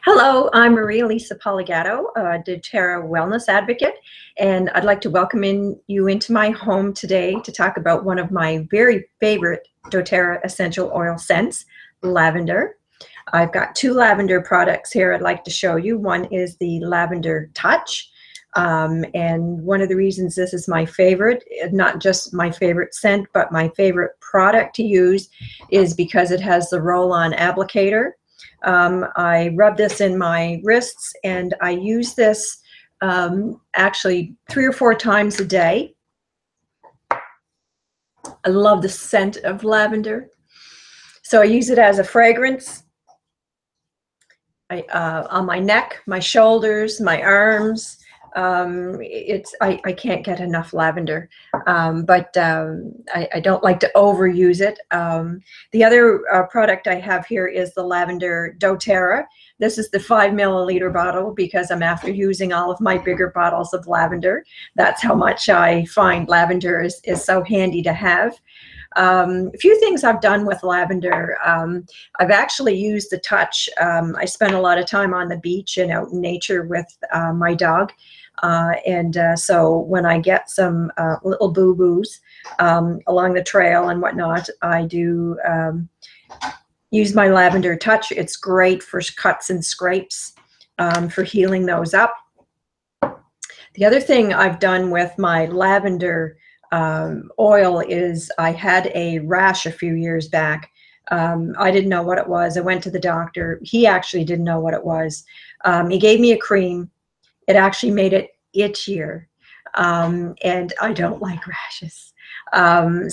Hello, I'm Maria Lisa Polegatto, a doTERRA wellness advocate, and I'd like to welcome you into my home today to talk about one of my very favorite doTERRA essential oil scents, lavender. I've got two lavender products here I'd like to show you. One is the Lavender Touch, and one of the reasons this is my favorite, not just my favorite scent, but my favorite product to use, is because it has the roll-on applicator. I rub this in my wrists, and I use this actually 3 or 4 times a day. I love the scent of lavender, so I use it as a fragrance on my neck, my shoulders, my arms. I can't get enough lavender, but I don't like to overuse it. The other product I have here is the Lavender doTERRA. This is the 5 milliliter bottle because I'm after using all of my bigger bottles of lavender. That's how much I find lavender is so handy to have. A few things I've done with lavender. I've actually used the Touch. I spend a lot of time on the beach and out in nature with my dog. So when I get some little boo-boos along the trail and whatnot, I do use my Lavender Touch. It's great for cuts and scrapes, for healing those up. The other thing I've done with my lavender oil is I had a rash a few years back. I didn't know what it was. I went to the doctor. He actually didn't know what it was. He gave me a cream. It actually made it itchier, and I don't like rashes.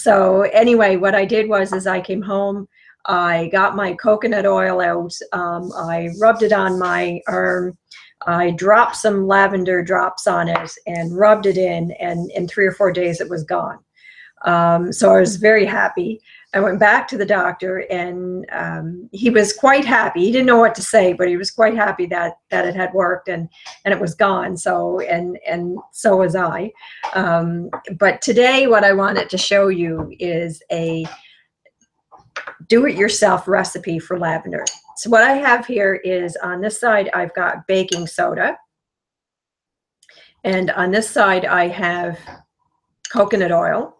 So anyway, what I did was I came home, I got my coconut oil out, I rubbed it on my arm, I dropped some lavender drops on it and rubbed it in, and in 3 or 4 days it was gone. So I was very happy. I went back to the doctor, and he was quite happy. He didn't know what to say, but he was quite happy that it had worked and it was gone. So and so was I. But today, what I wanted to show you is a do-it-yourself recipe for lavender. So what I have here is, on this side I've got baking soda, and on this side I have coconut oil.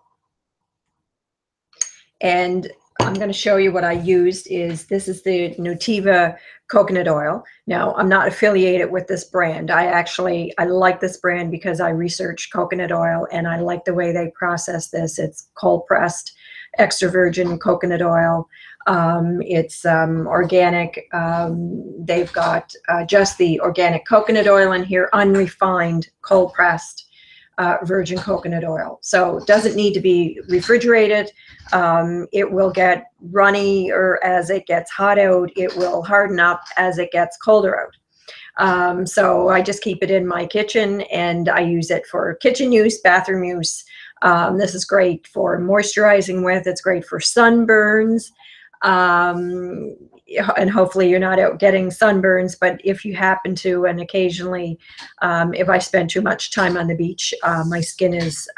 And I'm going to show you what I used. This is the Nutiva coconut oil. Now, I'm not affiliated with this brand. I like this brand because I researched coconut oil, and I like the way they process this. It's cold pressed, extra virgin coconut oil. It's organic. They've got just the organic coconut oil in here, unrefined, cold pressed virgin coconut oil. So it doesn't need to be refrigerated. It will get runny, or as it gets hot out, it will harden up as it gets colder out. So I just keep it in my kitchen, and I use it for kitchen use, bathroom use. This is great for moisturizing with. It's great for sunburns. And hopefully you're not out getting sunburns, but if you happen to, and occasionally if I spend too much time on the beach, my skin is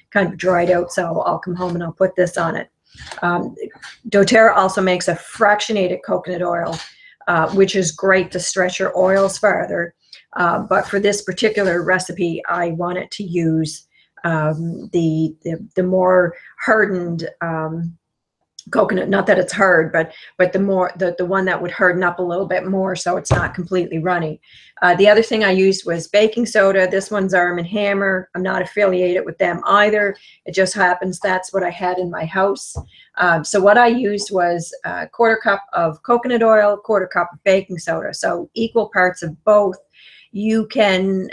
kind of dried out, so I'll come home and I'll put this on it. doTERRA also makes a fractionated coconut oil, which is great to stretch your oils farther, but for this particular recipe I wanted to use the more hardened coconut. Not that it's hard, but the one that would harden up a little bit more, so it's not completely runny. The other thing I used was baking soda. This one's Arm & Hammer. I'm not affiliated with them either. It just happens that's what I had in my house. So what I used was a 1/4 cup of coconut oil, 1/4 cup of baking soda, so equal parts of both. You can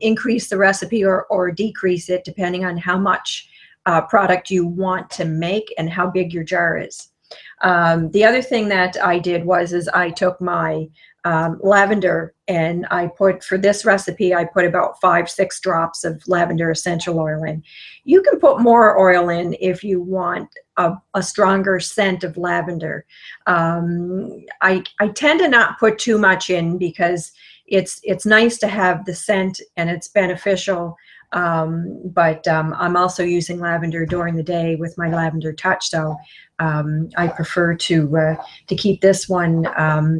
increase the recipe or decrease it depending on how much product you want to make and how big your jar is. The other thing that I did was I took my lavender, and I put, for this recipe, I put about 5-6 drops of lavender essential oil in. You can put more oil in if you want a stronger scent of lavender. I tend to not put too much in because it's nice to have the scent and it's beneficial. But I'm also using lavender during the day with my Lavender Touch, so I prefer to keep this one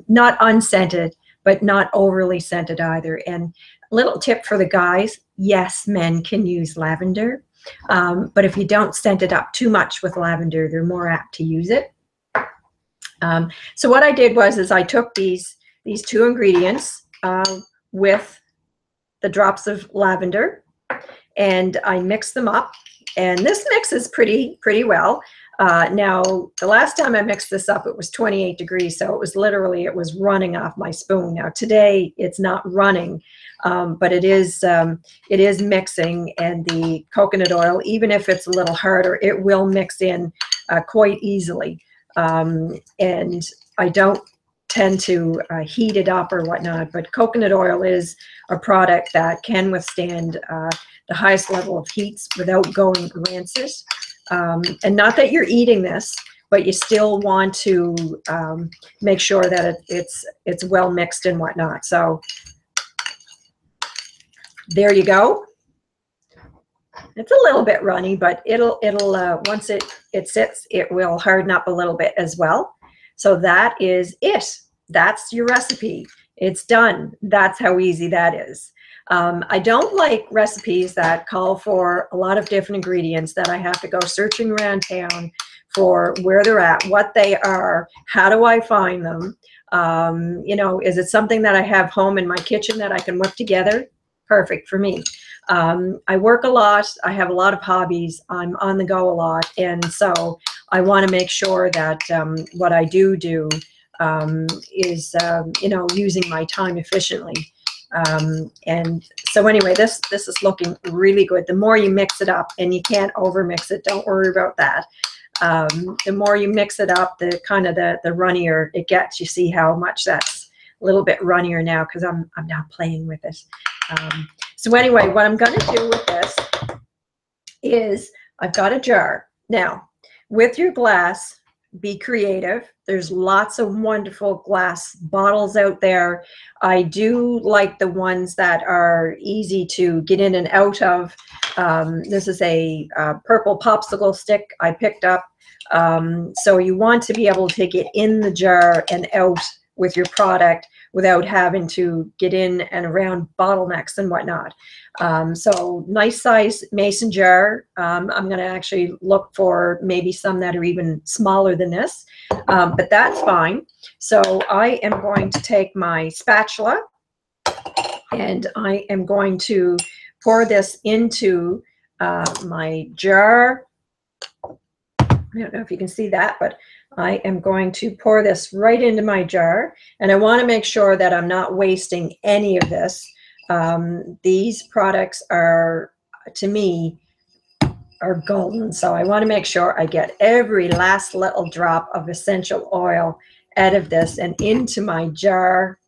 not unscented, but not overly scented either. And little tip for the guys, yes, men can use lavender, but if you don't scent it up too much with lavender, they're more apt to use it. So what I did was I took these two ingredients with the drops of lavender, and I mixed them up, and this mixes pretty well. Now, the last time I mixed this up, it was 28 degrees, so it was running off my spoon. Now today it's not running, but it is mixing, and the coconut oil, even if it's a little harder, it will mix in quite easily. And I don't tend to heat it up or whatnot, but coconut oil is a product that can withstand the highest level of heats without going rancid. And not that you're eating this, but you still want to make sure that it's well mixed and whatnot. So there you go. It's a little bit runny, but it'll once it sits, it will harden up a little bit as well. So that is it. That's your recipe. It's done. That's how easy that is. I don't like recipes that call for a lot of different ingredients that I have to go searching around town for where they're at, what they are, how do I find them? You know, is it something that I have home in my kitchen that I can whip together? Perfect for me. I work a lot. I have a lot of hobbies. I'm on the go a lot. And so I want to make sure that what I do is, you know, using my time efficiently. And so anyway, this is looking really good. The more you mix it up, and you can't over mix it, don't worry about that. The more you mix it up, the kind of the runnier it gets. You see how much that's a little bit runnier now because I'm now playing with it. So anyway, what I'm going to do with this is I've got a jar. Now, with your glass, be creative. There's lots of wonderful glass bottles out there. I do like the ones that are easy to get in and out of. This is a purple popsicle stick I picked up. So you want to be able to get in the jar and out with your product without having to get in and around bottlenecks and whatnot. So nice size mason jar. I'm going to actually look for maybe some that are even smaller than this, but that's fine. So I am going to take my spatula, and I am going to pour this into my jar. I don't know if you can see that, but I am going to pour this right into my jar, and I want to make sure that I'm not wasting any of this. These products are, to me, are golden, so I want to make sure I get every last little drop of essential oil out of this and into my jar.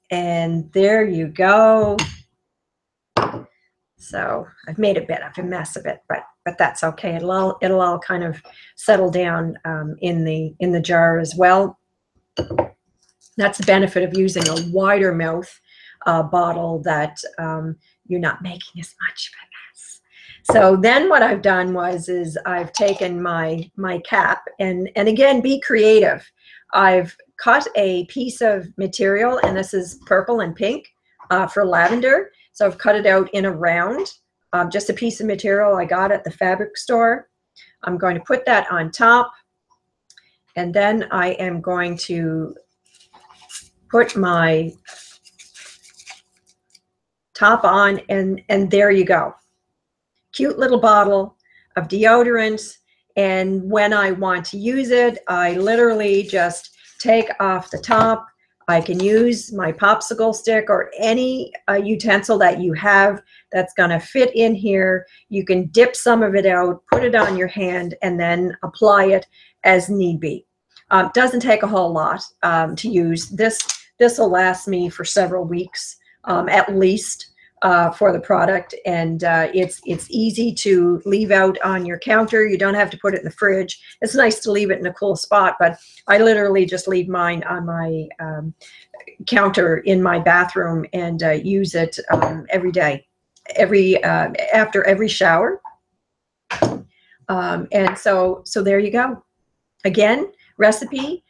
And there you go. So I've made a bit of a mess of it, but that's okay. It'll all kind of settle down in the jar as well. That's the benefit of using a wider mouth bottle, that you're not making as much of a mess. So then what I've done is I've taken my cap, and again, be creative. I've cut a piece of material, and this is purple and pink for lavender. So I've cut it out in a round, just a piece of material I got at the fabric store. I'm going to put that on top, and then I am going to put my top on, and there you go. Cute little bottle of deodorant, and when I want to use it, I literally just take off the top. I can use my popsicle stick or any utensil that you have that's going to fit in here. You can dip some of it out, put it on your hand, and then apply it as need be. Doesn't take a whole lot to use. This will last me for several weeks at least for the product, and it's easy to leave out on your counter. You don't have to put it in the fridge. It's nice to leave it in a cool spot, but I literally just leave mine on my counter in my bathroom and use it every day, after every shower. And so there you go. Again, recipe.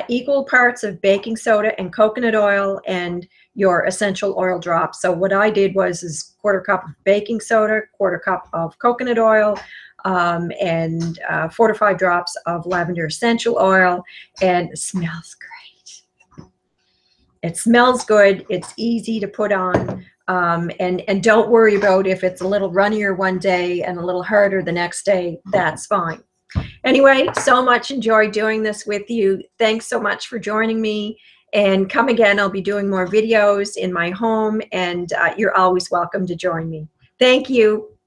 equal parts of baking soda and coconut oil and your essential oil drops. So what I did was quarter cup of baking soda, quarter cup of coconut oil, and 4 to 5 drops of lavender essential oil, and it smells great. It smells good. It's easy to put on, and don't worry about if it's a little runnier one day and a little harder the next day. That's fine. Anyway, so much enjoyed doing this with you. Thanks so much for joining me. And come again, I'll be doing more videos in my home, and you're always welcome to join me. Thank you.